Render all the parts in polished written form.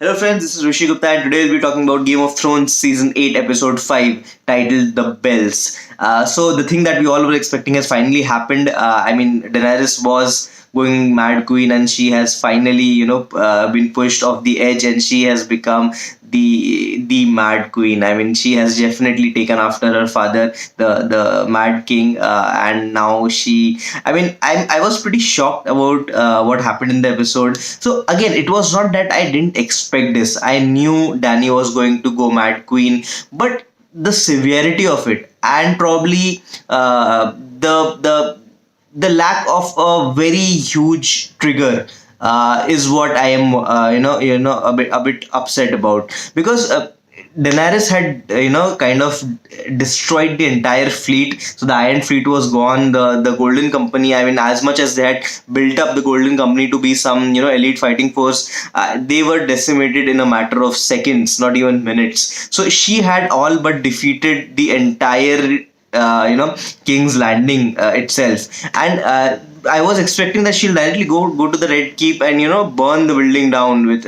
Hello friends, this is Rishi Gupta and today we'll be talking about Game of Thrones Season 8 Episode 5 titled The Bells. So the thing that we all were expecting has finally happened. Daenerys was going Mad Queen and she has finally, been pushed off the edge and she has become the Mad Queen. I mean, she has definitely taken after her father, the Mad King, and now she. I was pretty shocked about what happened in the episode. So again, it was not that I didn't expect this. I knew Dany was going to go Mad Queen, but the severity of it and probably the lack of a very huge trigger is what I am a bit upset about because Daenerys had kind of destroyed the entire fleet. So the Iron Fleet was gone. The Golden Company. I mean, as much as they had built up the Golden Company to be some elite fighting force, they were decimated in a matter of seconds, not even minutes. So she had all but defeated the entire King's Landing itself, and I was expecting that she'll directly go to the Red Keep and burn the building down with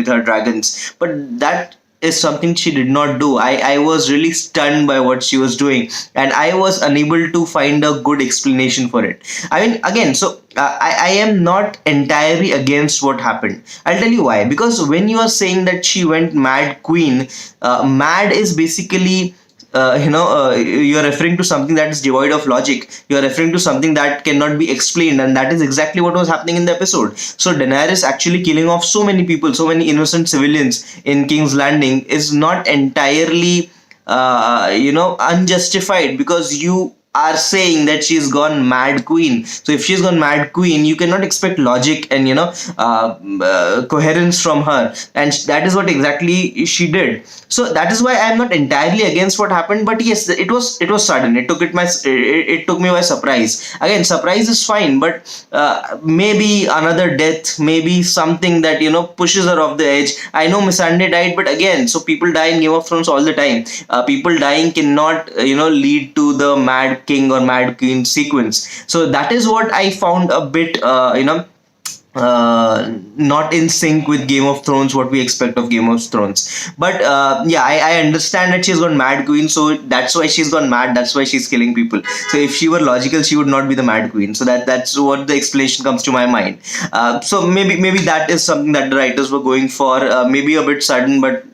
her dragons, but that is something she did not do. I was really stunned by what she was doing, and I was unable to find a good explanation for it. I mean, again, so I am not entirely against what happened. I'll tell you why. Because when you are saying that she went Mad Queen, mad is basically you're referring to something that is devoid of logic. You're referring to something that cannot be explained, and that is exactly what was happening in the episode. So Daenerys actually killing off so many people, so many innocent civilians in King's Landing is not entirely unjustified, because you are saying that she's gone Mad Queen. So if she's gone Mad Queen, you cannot expect logic and coherence from her, and that is what exactly she did. So that is why I am not entirely against what happened, but yes, it was sudden. It took me by surprise. Again, surprise is fine, but maybe another death, maybe something that pushes her off the edge. I know Missandei died, but again, so people die in Game of Thrones all the time. People dying cannot lead to the Mad King or Mad Queen sequence. So that is what I found a bit not in sync with Game of Thrones, what we expect of Game of Thrones. But yeah, I understand that she's gone Mad Queen, so that's why she's gone mad. That's why she's killing people. So if she were logical, she would not be the Mad Queen. So that's what the explanation comes to my mind. So maybe that is something that the writers were going for. Maybe a bit sudden, but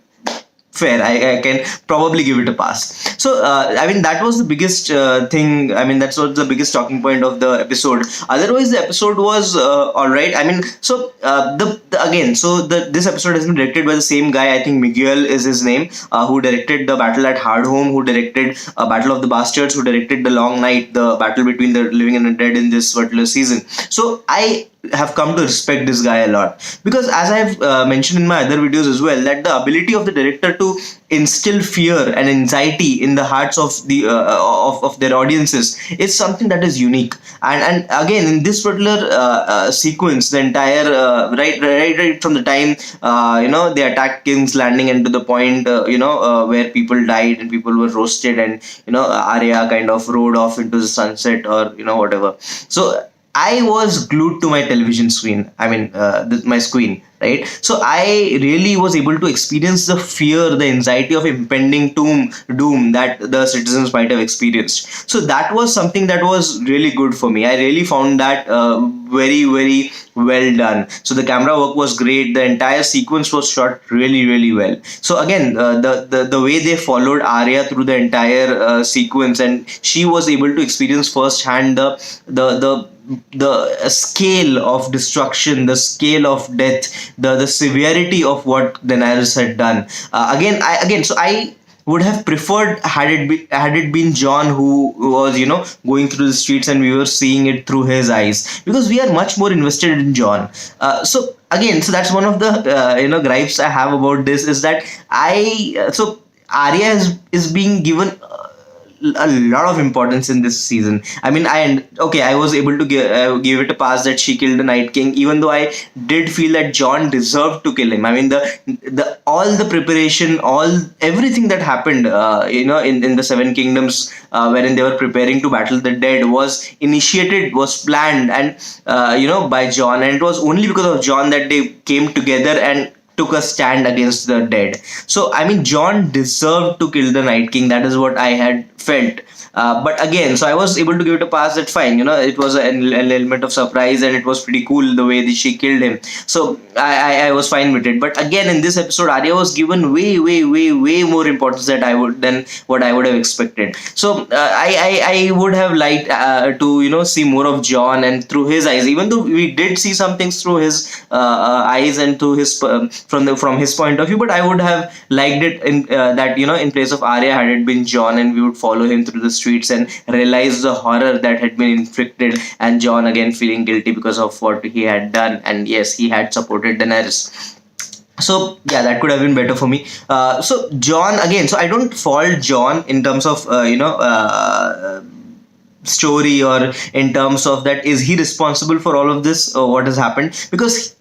fair. I can probably give it a pass. So that was the biggest thing. I mean, that's what the biggest talking point of the episode. Otherwise, the episode was all right. I mean, so this episode has been directed by the same guy. I think Miguel is his name, who directed the battle at Hardhome, who directed Battle of the Bastards, who directed the Long Night, the battle between the living and the dead in this particular season. So I have come to respect this guy a lot, because as I've mentioned in my other videos as well, that the ability of the director to instill fear and anxiety in the hearts of the of their audiences is something that is unique. And again, in this particular sequence, the entire right from the time they attacked King's Landing, and to the point where people died and people were roasted, and Arya kind of rode off into the sunset, or whatever. So I was glued to my television screen. I mean, my screen, right? So I really was able to experience the fear, the anxiety of impending doom that the citizens might have experienced. So that was something that was really good for me. I really found that very, very well done. So the camera work was great. The entire sequence was shot really, really well. So again, the way they followed Arya through the entire sequence, and she was able to experience firsthand the scale of destruction, the scale of death, the severity of what Daenerys had done. So I would have preferred had it been Jon who was going through the streets and we were seeing it through his eyes, because we are much more invested in Jon. So that's one of the gripes I have about this, is that Arya is being given a lot of importance in this season. I mean, I was able to give it a pass that she killed the Night King, even though I did feel that Jon deserved to kill him. I mean, the all the preparation, everything that happened, in the Seven Kingdoms, wherein they were preparing to battle the dead, was planned, and by Jon, and it was only because of Jon that they came together and took a stand against the dead. So I mean, Jon deserved to kill the Night King. That is what I had felt. But again, so I was able to give it a pass. That fine, it was an element of surprise, and it was pretty cool the way that she killed him. So I was fine with it. But again, in this episode, Arya was given way, way, way, way more importance that I would than what I would have expected. So I would have liked to see more of Jon and through his eyes. Even though we did see some things through his eyes and through his from his point of view, but I would have liked it in that in place of Arya, had it been Jon, and we would follow him through the streets and realize the horror that had been inflicted, and Jon again feeling guilty because of what he had done. And yes, he had supported Daenerys. So yeah, that could have been better for me. So Jon again. So I don't fault Jon in terms of story, or in terms of that is he responsible for all of this, what has happened, because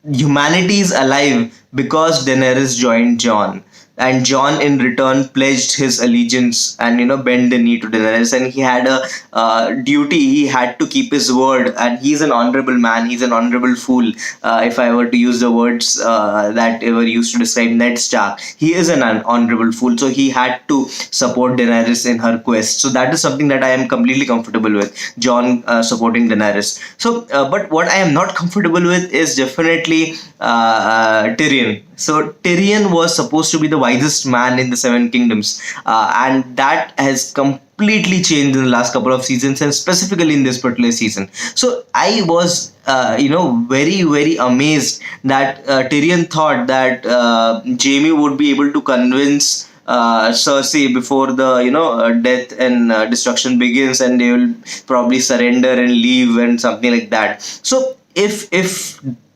humanity is alive because Daenerys joined Jon, and Jon in return pledged his allegiance and bent the knee to Daenerys, and he had a duty. He had to keep his word, and he's an honorable man. He's an honorable fool. If I were to use the words that were used to describe Ned Stark, he is an honorable fool. So he had to support Daenerys in her quest. So that is something that I am completely comfortable with. Jon supporting Daenerys. So, but what I am not comfortable with is definitely Tyrion. So Tyrion was supposed to be the wisest man in the Seven Kingdoms, and that has completely changed in the last couple of seasons, and specifically in this particular season. So I was, very, very amazed that Tyrion thought that Jaime would be able to convince Cersei before the death and destruction begins, and they will probably surrender and leave and something like that. So if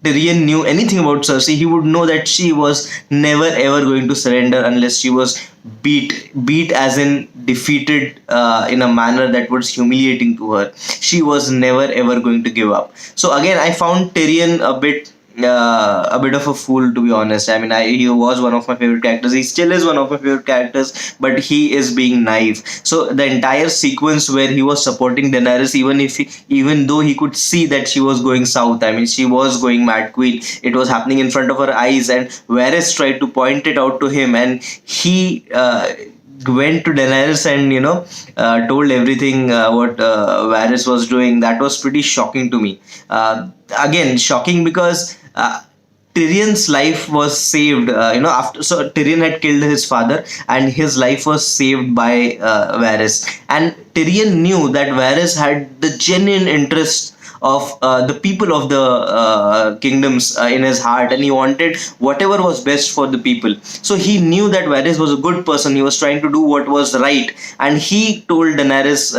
Tyrion knew anything about Cersei, he would know that she was never ever going to surrender unless she was beat as in defeated in a manner that was humiliating to her. She was never ever going to give up. So again, I found Tyrion a bit of a fool, to be honest. I mean, he was one of my favorite characters. He still is one of my favorite characters, but he is being naive. So the entire sequence where he was supporting Daenerys, even though he could see that she was going south, I mean, she was going Mad Queen. It was happening in front of her eyes, and Varys tried to point it out to him, and he went to Daenerys and told everything what Varys was doing. That was pretty shocking to me. Again, shocking because Tyrion's life was saved. After so Tyrion had killed his father, and his life was saved by Varys. And Tyrion knew that Varys had the genuine interest of the people of the kingdoms in his heart, and he wanted whatever was best for the people. So he knew that Varys was a good person. He was trying to do what was right, and he told Daenerys.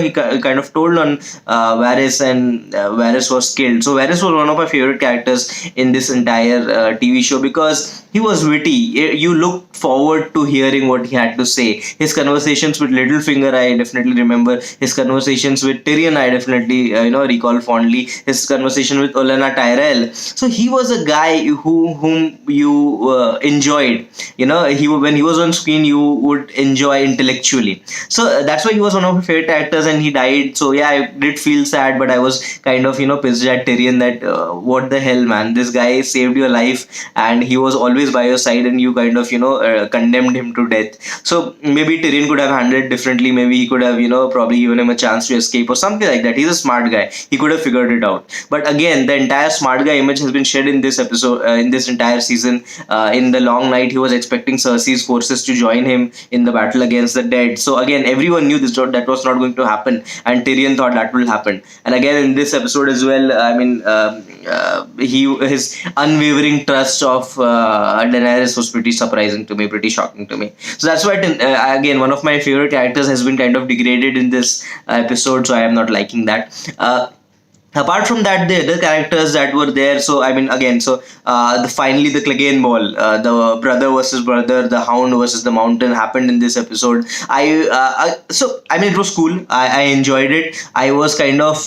He kind of told on Varys, and Varys was killed. So Varys was one of my favorite characters in this entire TV show because he was witty. You looked forward to hearing what he had to say. His conversations with Littlefinger, I definitely remember. His conversations with Tyrion, I definitely recall fondly. His conversation with Olenna Tyrell. So he was a guy whom you enjoyed. When he was on screen, you would enjoy intellectually. So that's why he was one of my favorite actors, and he died. So yeah, I did feel sad, but I was kind of pissed at Tyrion that what the hell, man, this guy saved your life, and he was always by your side, and you kind of condemned him to death. So maybe Tyrion could have handled it differently. Maybe he could have probably given him a chance to escape or something like that. He's a smart guy. He could have figured it out. But again, the entire smart guy image has been shed in this episode, in this entire season. In the long night, he was expecting Cersei's forces to join him in the battle against the dead. So again, everyone knew that was not going to happen, and Tyrion thought that will happen. And again, in this episode as well, I mean, his unwavering trust of Daenerys was pretty surprising to me, pretty shocking to me. So that's why again, one of my favorite characters has been kind of degraded in this episode. So I am not liking that. Apart from that, the other characters that were there. So I mean, again, finally the Clegane Ball, the brother versus brother, the Hound versus the Mountain happened in this episode. So I mean, it was cool. I enjoyed it. I was kind of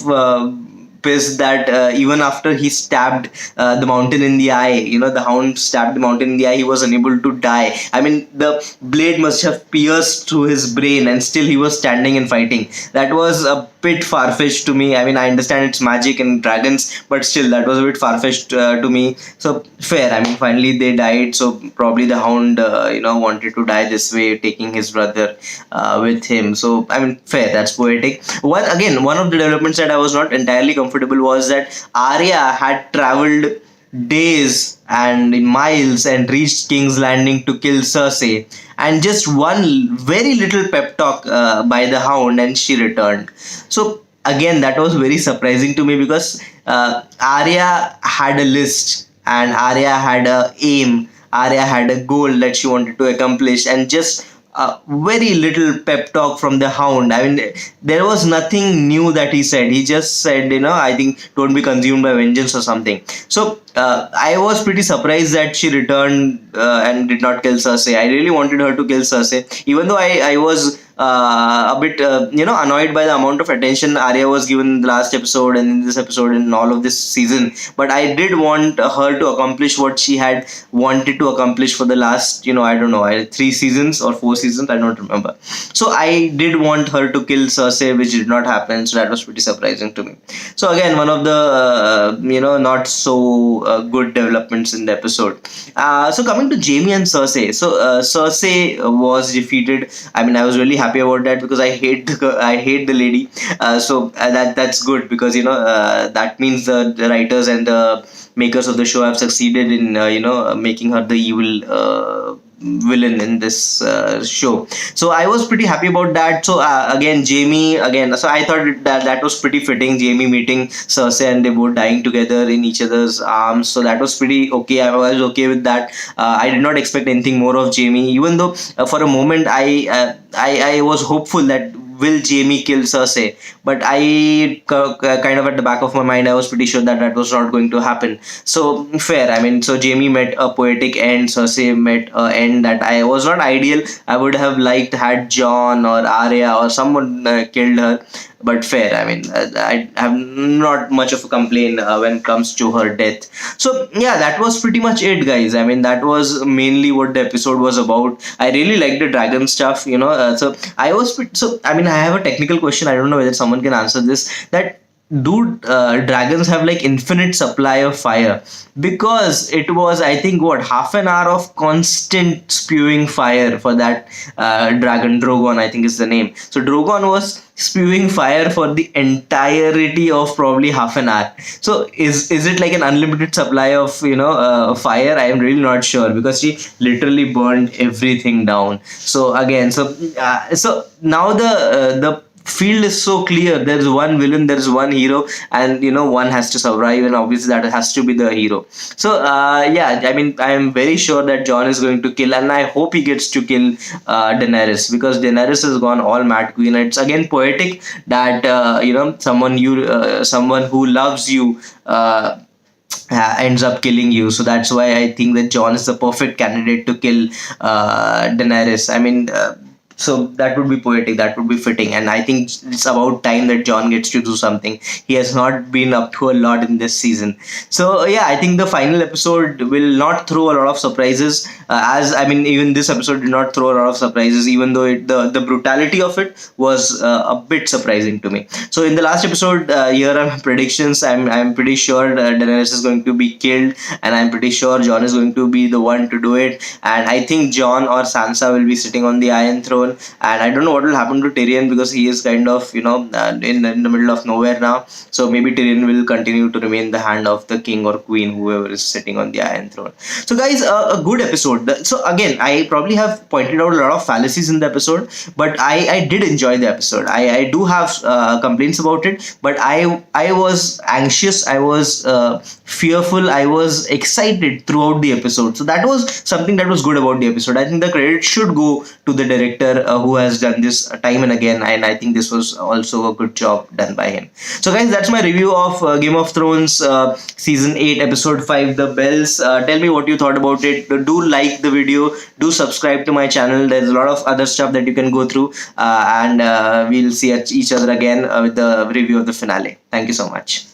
pissed that even after he stabbed the Mountain in the eye, the Hound stabbed the Mountain in the eye, he was unable to die. I mean, the blade must have pierced through his brain, and still he was standing and fighting. That was a bit far-fetched to me. I mean, I understand it's magic and dragons, but still, that was a bit far-fetched to me. So fair. I mean, finally they died. So probably the Hound, wanted to die this way, taking his brother with him. So I mean, fair. That's poetic. One of the developments that I was not entirely comfortable was that Arya had traveled days and miles and reached King's Landing to kill Cersei. And just one very little pep talk by the Hound, and she returned. So again, that was very surprising to me because Arya had a list and Arya had a aim. Arya had a goal that she wanted to accomplish, and just very little pep talk from the Hound. I mean, there was nothing new that he said. He just said, I think, don't be consumed by vengeance or something. So I was pretty surprised that she returned and did not kill Cersei. I really wanted her to kill Cersei, even though I was a bit annoyed by the amount of attention Arya was given in the last episode and in this episode and all of this season. But I did want her to accomplish what she had wanted to accomplish for the last, I don't know, 3 seasons or 4 seasons, I don't remember. So I did want her to kill Cersei, which did not happen. So that was pretty surprising to me. So again, one of the not so good developments in the episode. So coming to Jaime and Cersei. So Cersei was defeated. I mean, I was really happy about that because I hate the lady. That's good because that means the writers and the makers of the show have succeeded in making her the evil villain in this show. So I was pretty happy about that. So again, Jaime again. So I thought that was pretty fitting. Jaime meeting Cersei and they both dying together in each other's arms. So that was pretty okay. I was okay with that. I did not expect anything more of Jaime, even though for a moment I was hopeful that will Jaime kill Cersei, but I kind of at the back of my mind I was pretty sure that was not going to happen. So fair. I mean, so Jaime met a poetic end. Cersei met an end that I was not ideal. I would have liked had Jon or Arya or someone killed her, but fair. I mean, I have not much of a complaint when it comes to her death. So yeah, that was pretty much it, guys. I mean, that was mainly what the episode was about. I really liked the dragon stuff, so I was so I mean, I have a technical question. I don't know whether someone can answer this. That do dragons have like infinite supply of fire? Because it was, I think, what, half an hour of constant spewing fire for that dragon. Drogon, I think, is the name. So Drogon was spewing fire for the entirety of probably half an hour. So is it like an unlimited supply of fire? I am really not sure because she literally burned everything down. So again, so now the field is so clear. There's one villain, there's one hero, and one has to survive, and obviously that has to be the hero. So yeah, I mean, I am very sure that Jon is going to kill, and I hope he gets to kill Daenerys, because Daenerys has gone all mad queen. And it's again poetic that someone who loves you ends up killing you. So that's why I think that Jon is the perfect candidate to kill Daenerys. I mean, so that would be poetic, that would be fitting, and I think it's about time that Jon gets to do something. He has not been up to a lot in this season. So yeah, I think the final episode will not throw a lot of surprises. As I mean, even this episode did not throw a lot of surprises, even though the brutality of it was a bit surprising to me. So in the last episode, here are my predictions. I'm pretty sure Daenerys is going to be killed, and I'm pretty sure Jon is going to be the one to do it. And I think Jon or Sansa will be sitting on the Iron Throne. And I don't know what will happen to Tyrion, because he is kind of in the middle of nowhere now. So maybe Tyrion will continue to remain the hand of the king or queen, whoever is sitting on the Iron Throne. So guys, a good episode. So again, I probably have pointed out a lot of fallacies in the episode, but I did enjoy the episode. I do have complaints about it, but I was anxious, I was fearful, I was excited throughout the episode. So that was something that was good about the episode. I think the credit should go to the director who has done this time and again, and I think this was also a good job done by him. So guys, that's my review of Game of Thrones season 8 episode 5, The Bells. Tell me what you thought about it. Do like the video, do subscribe to my channel. There's a lot of other stuff that you can go through, and we'll see each other again with the review of the finale. Thank you so much.